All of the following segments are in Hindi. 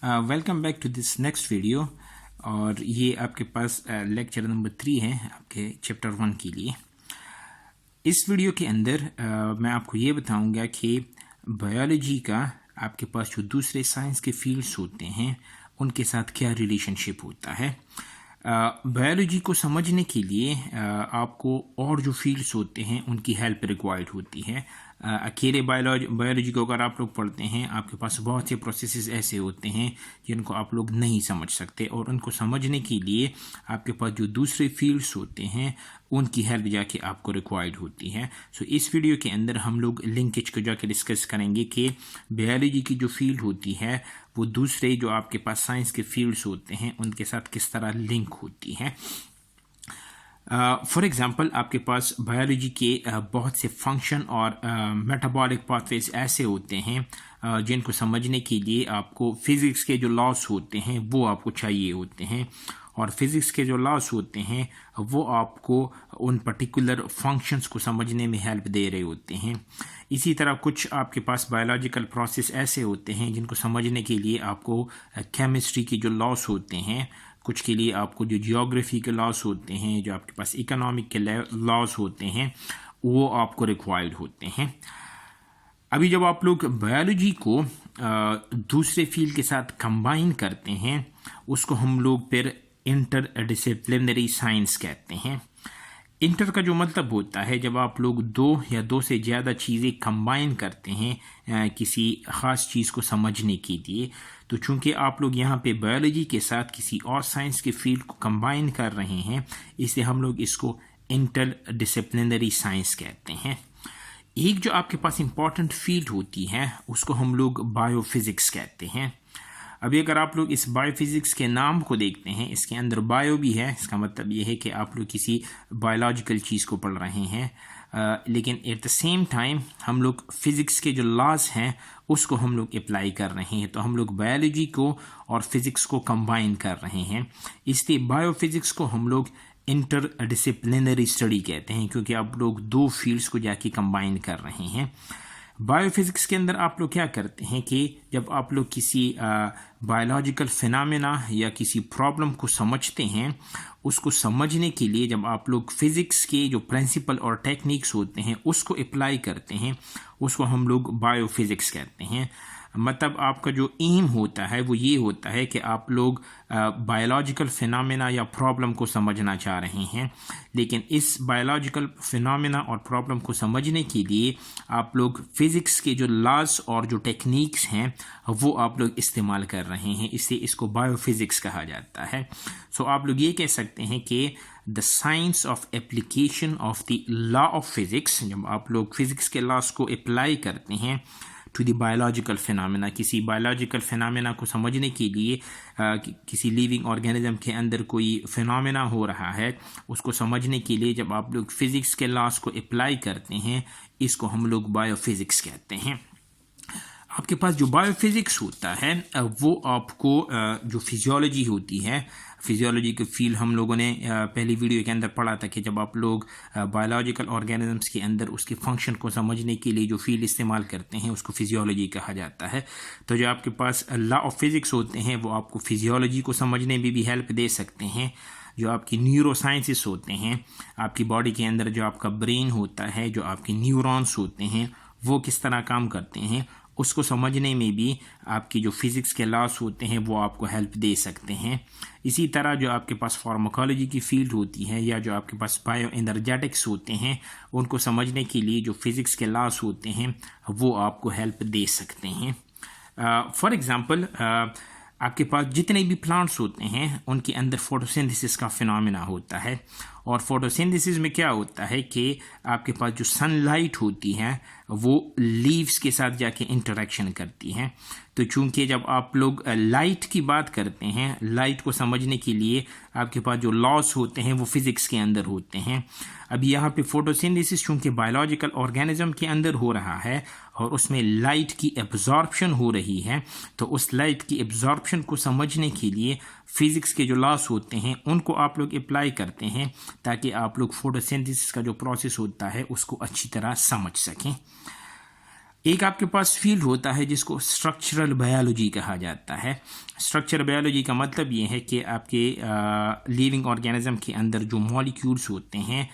Welcome back to this next video. और ये आपके पास लेक्चर नंबर 3 है आपके चैप्टर 1 के लिए। इस वीडियो के अंदर मैं आपको ये बताऊंगा कि बायोलॉजी का आपके पास जो दूसरे साइंस के फील्ड्स होते हैं उनके साथ क्या रिलेशनशिप होता है। बायोलॉजी को समझने के लिए आपको और जो फील्ड्स होते हैं उनकी हेल्प रिक्वायर्ड होती है। अकेले बायोलॉजी को अगर आप लोग पढ़ते हैं आपके पास बहुत से प्रोसेसेस ऐसे होते हैं जिनको आप लोग नहीं समझ सकते, और उनको समझने के लिए आपके पास जो दूसरे फील्ड्स होते हैं उनकी हेल्प जाके आपको रिक्वायर्ड होती है। सो इस वीडियो के अंदर हम लोग लिंकेज को जाके डिस्कस करेंगे कि बायोलॉजी की जो फील्ड होती है वो दूसरे जो आपके पास साइंस के फील्ड्स होते हैं उनके साथ किस तरह लिंक होती है। फॉर एग्ज़ाम्पल आपके पास बायोलॉजी के बहुत से फंक्शन और मेटाबॉलिक पाथवेज ऐसे होते हैं जिनको समझने के लिए आपको फिज़िक्स के जो लॉस होते हैं वो आपको चाहिए होते हैं, और फिज़िक्स के जो लॉस होते हैं वो आपको उन पर्टिकुलर फंक्शंस को समझने में हेल्प दे रहे होते हैं। इसी तरह कुछ आपके पास बायोलॉजिकल प्रोसेस ऐसे होते हैं जिनको समझने के लिए आपको केमिस्ट्री के जो लॉस होते हैं, कुछ के लिए आपको जो जियोग्राफी के लॉस होते हैं, जो आपके पास इकोनॉमिक के लॉस होते हैं वो आपको रिक्वायर्ड होते हैं। अभी जब आप लोग बायोलॉजी को दूसरे फील्ड के साथ कंबाइन करते हैं उसको हम लोग फिर इंटरडिसिप्लिनरी साइंस कहते हैं। इंटर का जो मतलब होता है जब आप लोग दो या दो से ज़्यादा चीज़ें कंबाइन करते हैं किसी ख़ास चीज़ को समझने के लिए। तो चूंकि आप लोग यहाँ पे बायोलॉजी के साथ किसी और साइंस के फील्ड को कंबाइन कर रहे हैं इसलिए हम लोग इसको इंटरडिसिप्लिनरी साइंस कहते हैं। एक जो आपके पास इम्पॉर्टेंट फील्ड होती है उसको हम लोग बायोफिज़िक्स कहते हैं। अभी अगर आप लोग इस बायोफिज़िक्स के नाम को देखते हैं, इसके अंदर बायो भी है, इसका मतलब ये है कि आप लोग किसी बायोलॉजिकल चीज़ को पढ़ रहे हैं, लेकिन एट द सेम टाइम हम लोग फिज़िक्स के जो लॉज हैं उसको हम लोग अप्लाई कर रहे हैं। तो हम लोग बायोलॉजी को और फिज़िक्स को कंबाइन कर रहे हैं, इसलिए बायोफिज़िक्स को हम लोग इंटरडिसिप्लिनरी स्टडी कहते हैं, क्योंकि आप लोग दो फील्ड्स को जाके कंबाइन कर रहे हैं। बायोफिज़िक्स के अंदर आप लोग क्या करते हैं कि जब आप लोग किसी बायोलॉजिकल फिनोमेना या किसी प्रॉब्लम को समझते हैं उसको समझने के लिए जब आप लोग फिज़िक्स के जो प्रिंसिपल और टेक्निक्स होते हैं उसको अप्लाई करते हैं उसको हम लोग बायोफिज़िक्स कहते हैं। मतलब आपका जो एम होता है वो ये होता है कि आप लोग बायोलॉजिकल फिनोमेना या प्रॉब्लम को समझना चाह रहे हैं, लेकिन इस बायोलॉजिकल फिनोमेना और प्रॉब्लम को समझने के लिए आप लोग फिज़िक्स के जो लॉज और जो टेक्निक्स हैं वो आप लोग इस्तेमाल कर रहे हैं, इसलिए इसको बायोफिज़िक्स कहा जाता है। सो आप लोग ये कह सकते हैं कि the science of application of the law of physics, जब आप लोग फिज़िक्स के लॉज को अप्लाई करते हैं टू द बायोलॉजिकल फिनोमेना, किसी बायोलॉजिकल फिनोमेना को समझने के लिए किसी लिविंग ऑर्गेनिज्म के अंदर कोई फिनोमेना हो रहा है उसको समझने के लिए जब आप लोग फिज़िक्स के लॉज को अप्लाई करते हैं इसको हम लोग बायोफिज़िक्स कहते हैं। आपके पास जो बायोफिज़िक्स होता है वो आपको जो फिजियोलॉजी होती है, फिजियोलॉजी के फील्ड हम लोगों ने पहली वीडियो के अंदर पढ़ा था कि जब आप लोग बायोलॉजिकल ऑर्गेनिजम्स के अंदर उसके फंक्शन को समझने के लिए जो फील्ड इस्तेमाल करते हैं उसको फिजियोलॉजी कहा जाता है। तो जो आपके पास लॉ ऑफ फिज़िक्स होते हैं वो आपको फिजियोलॉजी को समझने में भी हेल्प दे सकते हैं। जो आपकी न्यूरो साइंसिस होते हैं, आपकी बॉडी के अंदर जो आपका ब्रेन होता है, जो आपके न्यूरॉन्स होते हैं वो किस तरह काम करते हैं उसको समझने में भी आपकी जो फिज़िक्स के लॉस होते हैं वो आपको हेल्प दे सकते हैं। इसी तरह जो आपके पास फार्माकोलॉजी की फील्ड होती है या जो आपके पास बायो एनर्जेटिक्स होते हैं उनको समझने के लिए जो फिज़िक्स के लॉस होते हैं वो आपको हेल्प दे सकते हैं। फॉर एग्ज़ाम्पल आपके पास जितने भी प्लांट्स होते हैं उनके अंदर फोटोसिंथेसिस का फिनोमेना होता है, और फोटोसिंथेसिस में क्या होता है कि आपके पास जो सनलाइट होती है वो लीव्स के साथ जाके इंटरेक्शन करती है। तो चूंकि जब आप लोग लाइट की बात करते हैं, लाइट को समझने के लिए आपके पास जो लॉस होते हैं वो फिज़िक्स के अंदर होते हैं। अभी यहाँ पे फोटोसिंथेसिस चूंकि बायोलॉजिकल ऑर्गेनिज्म के अंदर हो रहा है और उसमें लाइट की एब्जॉर्प्शन हो रही है, तो उस लाइट की एब्जॉर्प्शन को समझने के लिए फिज़िक्स के जो लॉस होते हैं उनको आप लोग अप्लाई करते हैं ताकि आप लोग फोटोसिंथेसिस का जो प्रोसेस होता है उसको अच्छी तरह समझ सकें। एक आपके पास फील्ड होता है जिसको स्ट्रक्चरल बायोलॉजी कहा जाता है। स्ट्रक्चरल बायोलॉजी का मतलब ये है कि आपके लिविंग ऑर्गेनिज्म के अंदर जो मॉलिक्यूल्स होते हैं,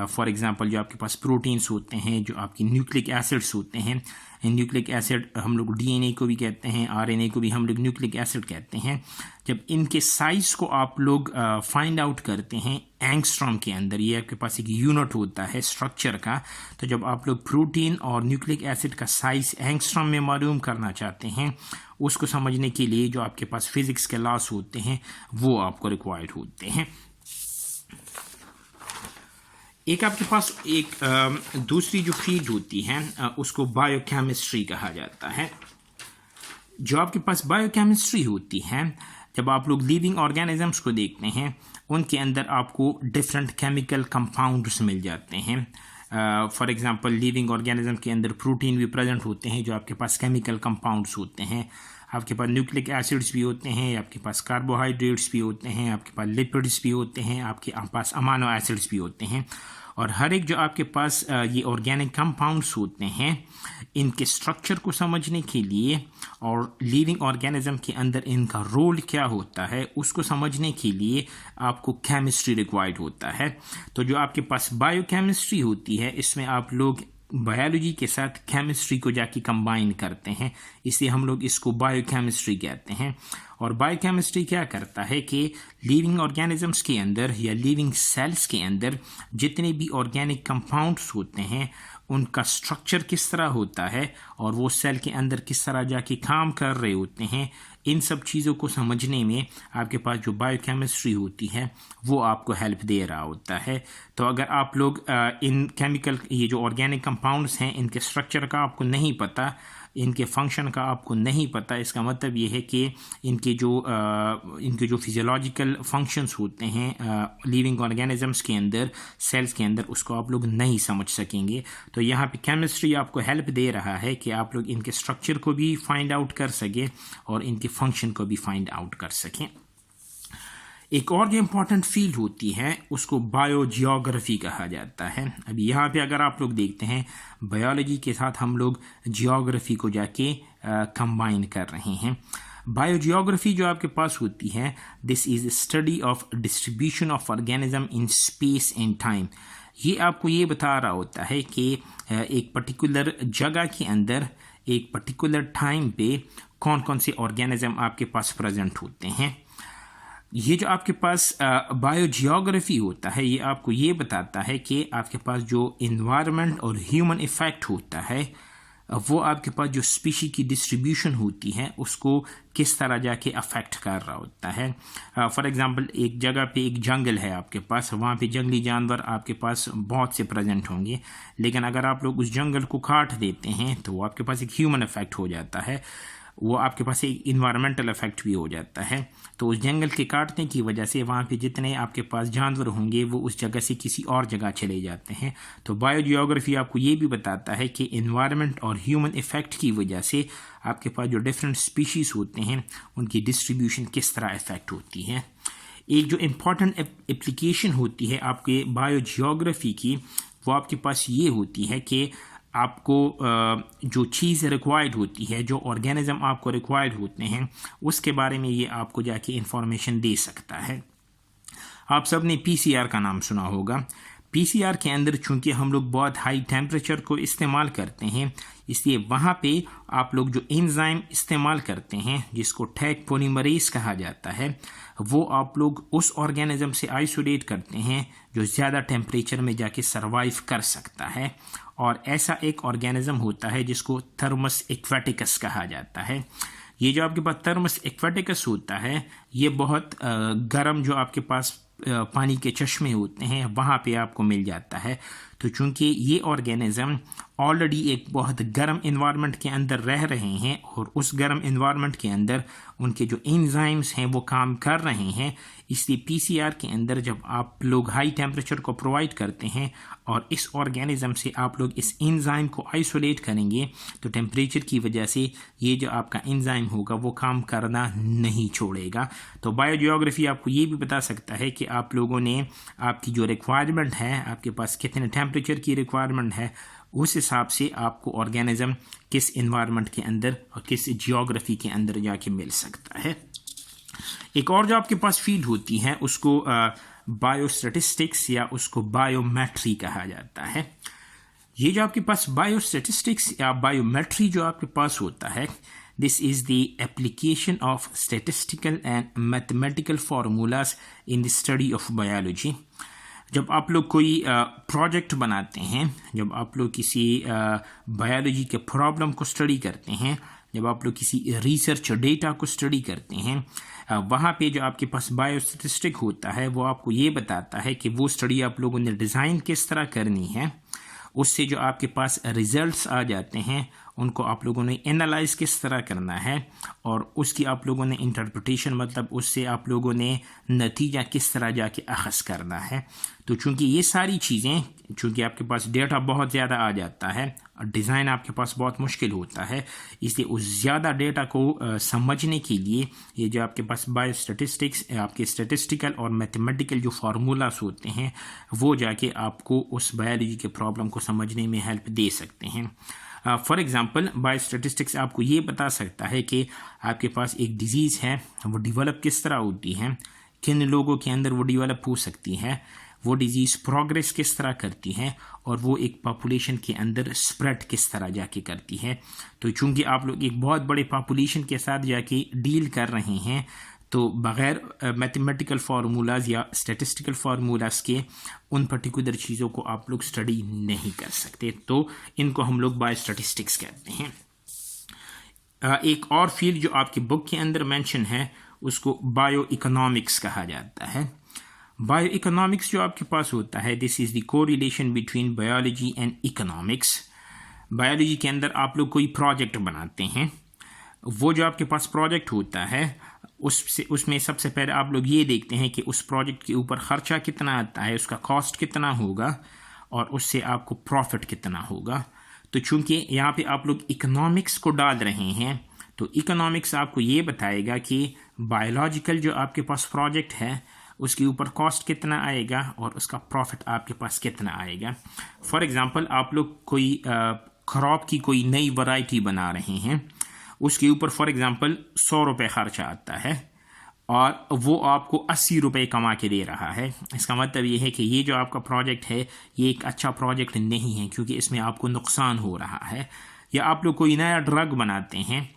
फॉर एग्जांपल जो आपके पास प्रोटीन्स होते हैं, जो आपके न्यूक्लिक एसिड्स होते हैं, न्यूक्लिक एसिड हम लोग डीएनए को भी कहते हैं, आरएनए को भी हम लोग न्यूक्लिक एसिड कहते हैं। जब इनके साइज़ को आप लोग फाइंड आउट करते हैं एंगस्ट्रॉम के अंदर, ये आपके पास एक यूनिट होता है स्ट्रक्चर का, तो जब आप लोग प्रोटीन और न्यूक्लिक एसिड का साइज़ एंगस्ट्रॉम में मालूम करना चाहते हैं, उसको समझने के लिए जो आपके पास फिज़िक्स के लॉज होते हैं वो आपको रिक्वायर्ड होते हैं। एक आपके पास एक दूसरी जो फील्ड होती है उसको बायोकेमिस्ट्री कहा जाता है। जो आपके पास बायोकेमिस्ट्री होती है, जब आप लोग लिविंग ऑर्गेनिजम्स को देखते हैं, उनके अंदर आपको डिफरेंट केमिकल कंपाउंड्स मिल जाते हैं। फॉर एग्जांपल लिविंग ऑर्गेनिज्म के अंदर प्रोटीन भी प्रेजेंट होते हैं जो आपके पास केमिकल कंपाउंड्स होते हैं, आपके पास न्यूक्लिक एसिड्स भी होते हैं, आपके पास कार्बोहाइड्रेट्स भी होते हैं, आपके पास लिपिड्स भी होते हैं, आपके पास अमाइनो एसिड्स भी होते हैं। और हर एक जो आपके पास ये ऑर्गेनिक कंपाउंड्स होते हैं, इनके स्ट्रक्चर को समझने के लिए और लिविंग ऑर्गेनिज्म के अंदर इनका रोल क्या होता है उसको समझने के लिए आपको केमिस्ट्री रिक्वायर्ड होता है। तो जो आपके पास बायोकेमिस्ट्री होती है, इसमें आप लोग बायोलॉजी के साथ केमिस्ट्री को जाके कंबाइन करते हैं, इसलिए हम लोग इसको बायोकेमिस्ट्री कहते हैं। और बायोकेमिस्ट्री क्या करता है कि लिविंग ऑर्गेनिजम्स के अंदर या लिविंग सेल्स के अंदर जितने भी ऑर्गेनिक कंपाउंड्स होते हैं, उनका स्ट्रक्चर किस तरह होता है और वो सेल के अंदर किस तरह जाके काम कर रहे होते हैं, इन सब चीज़ों को समझने में आपके पास जो बायोकेमिस्ट्री होती है वो आपको हेल्प दे रहा होता है। तो अगर आप लोग इन केमिकल ये जो ऑर्गेनिक कंपाउंड्स हैं, इनके स्ट्रक्चर का आपको नहीं पता, इनके फंक्शन का आपको नहीं पता, इसका मतलब ये है कि इनके जो फिजियोलॉजिकल फंक्शंस होते हैं लिविंग ऑर्गेनिजम्स के अंदर, सेल्स के अंदर, उसको आप लोग नहीं समझ सकेंगे। तो यहाँ पे केमिस्ट्री आपको हेल्प दे रहा है कि आप लोग इनके स्ट्रक्चर को भी फाइंड आउट कर सकें और इनके फंक्शन को भी फाइंड आउट कर सकें। एक और जो इम्पॉर्टेंट फील्ड होती है उसको बायोजियोग्राफी कहा जाता है। अभी यहाँ पे अगर आप लोग देखते हैं, बायोलॉजी के साथ हम लोग जियोग्राफी को जाके कंबाइन कर रहे हैं। बायोजियोग्राफी जो आपके पास होती है, this is study of distribution of organism in space and time. ये आपको ये बता रहा होता है कि एक पर्टिकुलर जगह के अंदर एक पर्टिकुलर टाइम पे कौन कौन से ऑर्गेनिज्म आपके पास प्रेजेंट होते हैं। ये जो आपके पास बायोजियोग्राफी होता है, ये आपको ये बताता है कि आपके पास जो इन्वायरमेंट और ह्यूमन इफ़ेक्ट होता है, वो आपके पास जो स्पीशी की डिस्ट्रीब्यूशन होती है उसको किस तरह जाके अफेक्ट कर रहा होता है। फॉर एग्जांपल एक जगह पे एक जंगल है आपके पास, वहाँ पे जंगली जानवर आपके पास बहुत से प्रेजेंट होंगे, लेकिन अगर आप लोग उस जंगल को काट देते हैं तो वो आपके पास एक ह्यूमन इफेक्ट हो जाता है, वो आपके पास एक इन्वायरमेंटल इफेक्ट भी हो जाता है। तो उस जंगल के काटने की वजह से वहाँ पे जितने आपके पास जानवर होंगे वो उस जगह से किसी और जगह चले जाते हैं। तो बायोजियोग्राफी आपको ये भी बताता है कि इन्वायरमेंट और ह्यूमन इफेक्ट की वजह से आपके पास जो डिफरेंट स्पीशीज़ होते हैं उनकी डिस्ट्रीब्यूशन किस तरह इफेक्ट होती है। एक जो इम्पॉर्टेंट एप्लीकेशन होती है आपके बायोजियोग्राफी की, वो आपके पास ये होती है कि आपको जो चीज़ रिक्वायर्ड होती है, जो ऑर्गेनिज्म आपको रिक्वायर्ड होते हैं, उसके बारे में ये आपको जाके इंफॉर्मेशन दे सकता है। आप सब ने पीसीआर का नाम सुना होगा। पीसीआर के अंदर चूंकि हम लोग बहुत हाई टेम्परेचर को इस्तेमाल करते हैं, इसलिए वहाँ पे आप लोग जो एंजाइम इस्तेमाल करते हैं जिसको टैग पॉलीमरेज कहा जाता है, वो आप लोग उस ऑर्गेनिज्म से आइसोलेट करते हैं जो ज़्यादा टेम्परेचर में जाके सरवाइव कर सकता है। और ऐसा एक ऑर्गेनिज्म होता है जिसको थर्मस एक्वेटिकस कहा जाता है। ये जो आपके पास थर्मस एक्वेटिकस होता है, ये बहुत गर्म जो आपके पास पानी के चश्मे होते हैं वहाँ पे आपको मिल जाता है। तो चूंकि ये ऑर्गेनिज्म ऑलरेडी एक बहुत गर्म इन्वायरमेंट के अंदर रह रहे हैं और उस गर्म इन्वायरमेंट के अंदर उनके जो एंजाइम्स हैं वो काम कर रहे हैं, इसलिए पीसीआर के अंदर जब आप लोग हाई टेम्परेचर को प्रोवाइड करते हैं और इस ऑर्गेनिज्म से आप लोग इस एंजाइम को आइसोलेट करेंगे, तो टेम्परेचर की वजह से ये जो आपका एंजाइम होगा वो काम करना नहीं छोड़ेगा। तो बायोजियोग्राफी आपको ये भी बता सकता है कि आप लोगों ने आपकी जो रिक्वायरमेंट है, आपके पास कितने टेम्परेचर की रिक्वायरमेंट है, उस हिसाब से आपको ऑर्गेनिज्म किस इन्वायरमेंट के अंदर और किस जियोग्राफी के अंदर जाके मिल सकता है। एक और जो आपके पास फील्ड होती है उसको बायोस्टैटिस्टिक्स या उसको बायोमेट्री कहा जाता है। ये जो आपके पास बायोस्टैटिस्टिक्स या बायोमेट्री जो आपके पास होता है, this is the application of statistical and mathematical formulas in the study of biology. जब आप लोग कोई प्रोजेक्ट बनाते हैं, जब आप लोग किसी बायोलॉजी के प्रॉब्लम को स्टडी करते हैं, जब आप लोग किसी रिसर्च डेटा को स्टडी करते हैं, वहाँ पे जो आपके पास बायोस्टैटिस्टिक होता है वो आपको ये बताता है कि वो स्टडी आप लोगों ने डिज़ाइन किस तरह करनी है, उससे जो आपके पास रिजल्ट्स आ जाते हैं उनको आप लोगों ने एनालाइज किस तरह करना है और उसकी आप लोगों ने इंटरप्रिटेशन मतलब उससे आप लोगों ने नतीजा किस तरह जाके अखज़ करना है। तो चूँकि ये सारी चीज़ें, चूँकि आपके पास डेटा बहुत ज़्यादा आ जाता है और डिज़ाइन आपके पास बहुत मुश्किल होता है, इसलिए उस ज़्यादा डेटा को समझने के लिए ये जो आपके पास बायोस्टैटिस्टिक्स, आपके स्टैटिस्टिकल और मैथमेटिकल जो फार्मूलाज होते हैं वो जाके आपको उस बायोलॉजी के प्रॉब्लम को समझने में हेल्प दे सकते हैं। फॉर एग्ज़ाम्पल बायोस्टैटिस्टिक्स आपको ये बता सकता है कि आपके पास एक डिज़ीज़ है वो डिवेलप किस तरह होती है, किन लोगों के अंदर वो डिवेलप हो सकती है, वो डिज़ीज़ प्रोग्रेस किस तरह करती है और वो एक पॉपुलेशन के अंदर स्प्रेड किस तरह जाके करती है। तो चूँकि आप लोग एक बहुत बड़े पॉपुलेशन के साथ जाके डील कर रहे हैं तो बग़ैर मैथमेटिकल फार्मूलाज या स्टैटिस्टिकल फार्मूलाज के उन पर्टिकुलर चीज़ों को आप लोग स्टडी नहीं कर सकते, तो इनको हम लोग बायोस्टैटिस्टिक्स कहते हैं। एक और फील्ड जो आपकी बुक के अंदर मेंशन है उसको बायो इकोनॉमिक्स कहा जाता है। बायो इकोनॉमिक्स जो आपके पास होता है, this is the correlation between biology and economics. Biology के अंदर आप लोग कोई प्रोजेक्ट बनाते हैं, वो जो आपके पास प्रोजेक्ट होता है उसमें सबसे पहले आप लोग ये देखते हैं कि उस प्रोजेक्ट के ऊपर ख़र्चा कितना आता है, उसका कॉस्ट कितना होगा और उससे आपको प्रॉफिट कितना होगा। तो चूँकि यहाँ पे आप लोग इकोनॉमिक्स को डाल रहे हैं तो इकोनॉमिक्स आपको ये बताएगा कि बायोलॉजिकल जो आपके पास प्रोजेक्ट है उसके ऊपर कॉस्ट कितना आएगा और उसका प्रॉफिट आपके पास कितना आएगा। फॉर एग्ज़ाम्पल आप लोग कोई क्रॉप की कोई नई वैरायटी बना रहे हैं, उसके ऊपर फॉर एग्ज़ाम्पल 100 रुपये ख़र्चा आता है और वो आपको 80 रुपये कमा के दे रहा है। इसका मतलब ये है कि ये जो आपका प्रोजेक्ट है ये एक अच्छा प्रोजेक्ट नहीं है क्योंकि इसमें आपको नुकसान हो रहा है। या आप लोग कोई नया ड्रग बनाते हैं,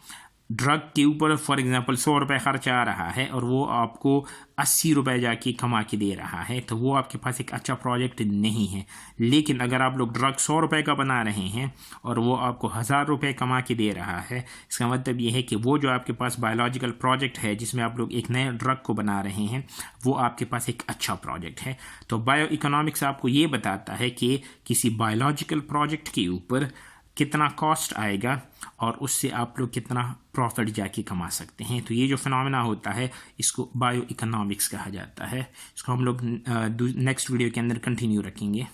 ड्रग के ऊपर फॉर एग्ज़ाम्पल 100 रुपये खर्चा आ रहा है और वो आपको 80 रुपये जाके कमा के दे रहा है, तो वो आपके पास एक अच्छा प्रोजेक्ट नहीं है। लेकिन अगर आप लोग ड्रग 100 रुपये का बना रहे हैं और वो आपको 1000 रुपये कमा के दे रहा है, इसका मतलब ये है कि वो जो आपके पास बायोलॉजिकल प्रोजेक्ट है जिसमें आप लोग एक नए ड्रग को बना रहे हैं वो आपके पास एक अच्छा प्रोजेक्ट है। तो बायो इकोनॉमिक्स आपको ये बताता है कि किसी बायोलॉजिकल प्रोजेक्ट के ऊपर कितना कॉस्ट आएगा और उससे आप लोग कितना प्रॉफिट जाके कमा सकते हैं। तो ये जो फिनोमेना होता है इसको बायो इकोनॉमिक्स कहा जाता है। इसको हम लोग नेक्स्ट वीडियो के अंदर कंटिन्यू रखेंगे।